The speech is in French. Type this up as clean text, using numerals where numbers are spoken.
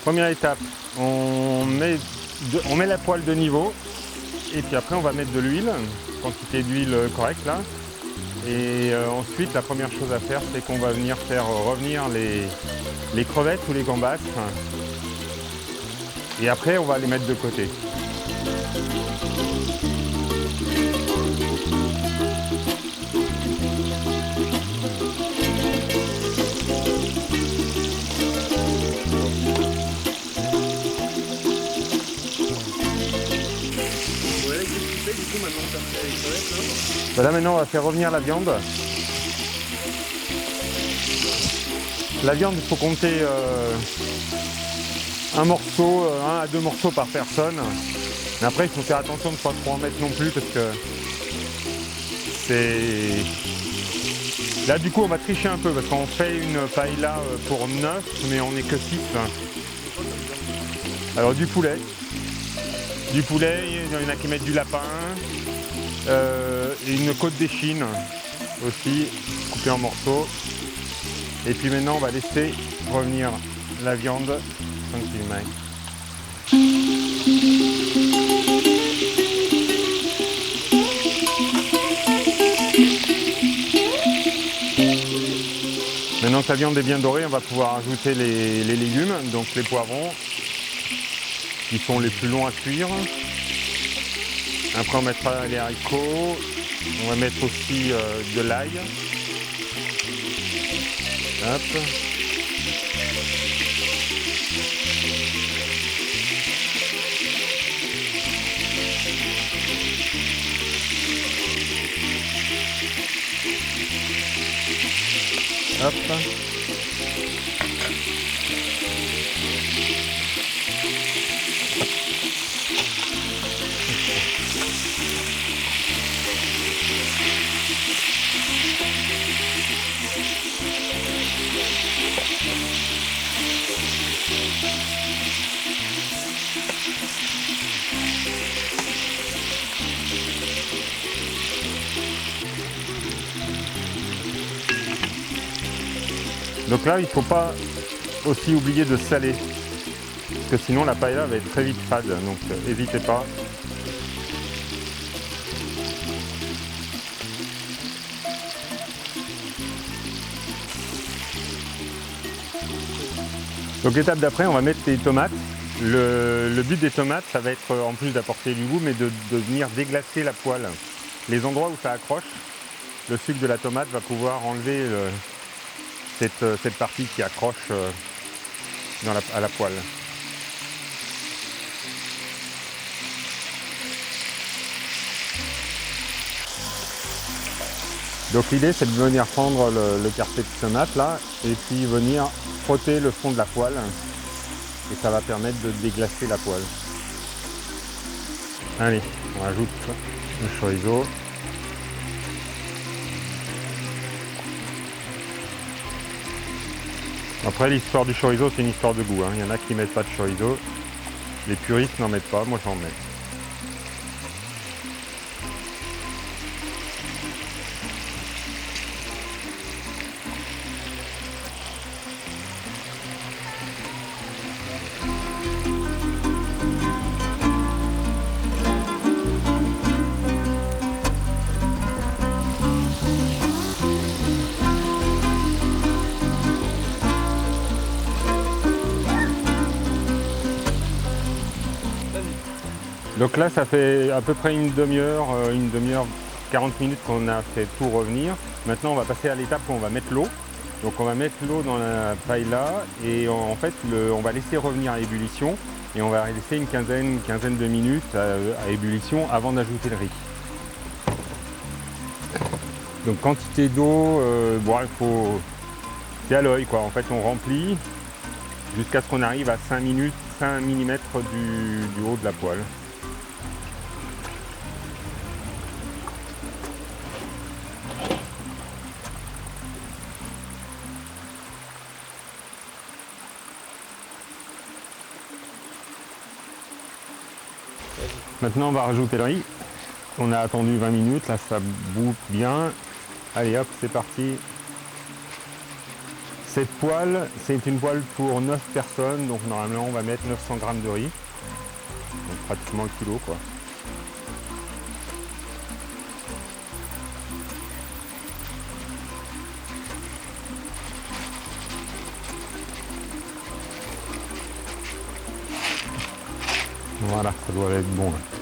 Première étape, on met la poêle de niveau et puis après on va mettre de l'huile, quantité d'huile correcte là. Et ensuite la première chose à faire c'est qu'on va venir faire revenir les crevettes ou les gambas et après on va les mettre de côté. Là maintenant on va faire revenir la viande. La viande il faut compter un morceau, 1 à 2 morceaux par personne. Mais après il faut faire attention de ne pas trop en mettre non plus parce que c'est... Là du coup on va tricher un peu parce qu'on fait une paella pour 9 mais on n'est que 6. Alors du poulet, il y en a qui mettent du lapin, et une côte d'échine aussi coupée en morceaux. Et puis maintenant on va laisser revenir la viande tranquillement. Maintenant que la viande est bien dorée, on va pouvoir ajouter les légumes, donc les poivrons qui sont les plus longs à cuire. Après on mettra les haricots, on va mettre aussi de l'ail. Hop. Hop. Donc là, il ne faut pas aussi oublier de saler, parce que sinon la paella va être très vite fade, donc n'hésitez pas. Donc l'étape d'après, on va mettre les tomates. Le but des tomates, ça va être, en plus d'apporter du goût, mais de venir déglacer la poêle. Les endroits où ça accroche, le sucre de la tomate va pouvoir enlever cette partie qui accroche à la poêle. Donc l'idée c'est de venir prendre le quartier de tomate là et puis venir frotter le fond de la poêle et ça va permettre de déglacer la poêle. Allez, on rajoute le chorizo. Après l'histoire du chorizo c'est une histoire de goût, hein. Il y en a qui mettent pas de chorizo, les puristes n'en mettent pas, moi j'en mets. Donc là ça fait à peu près une demi-heure, 40 minutes qu'on a fait tout revenir. Maintenant on va passer à l'étape où on va mettre l'eau. Donc on va mettre l'eau dans la paella et en fait on va laisser revenir à ébullition et on va laisser une quinzaine de minutes à ébullition avant d'ajouter le riz. Donc quantité d'eau, bon, il faut, c'est à l'œil quoi. En fait on remplit jusqu'à ce qu'on arrive à 5 mm du haut de la poêle. Maintenant on va rajouter le riz. On a attendu 20 minutes, là ça bout bien. Allez hop, c'est parti. Cette poêle, c'est une poêle pour 9 personnes, donc normalement on va mettre 900 g de riz. Donc pratiquement le kilo quoi. Voilà, ça doit être bon là.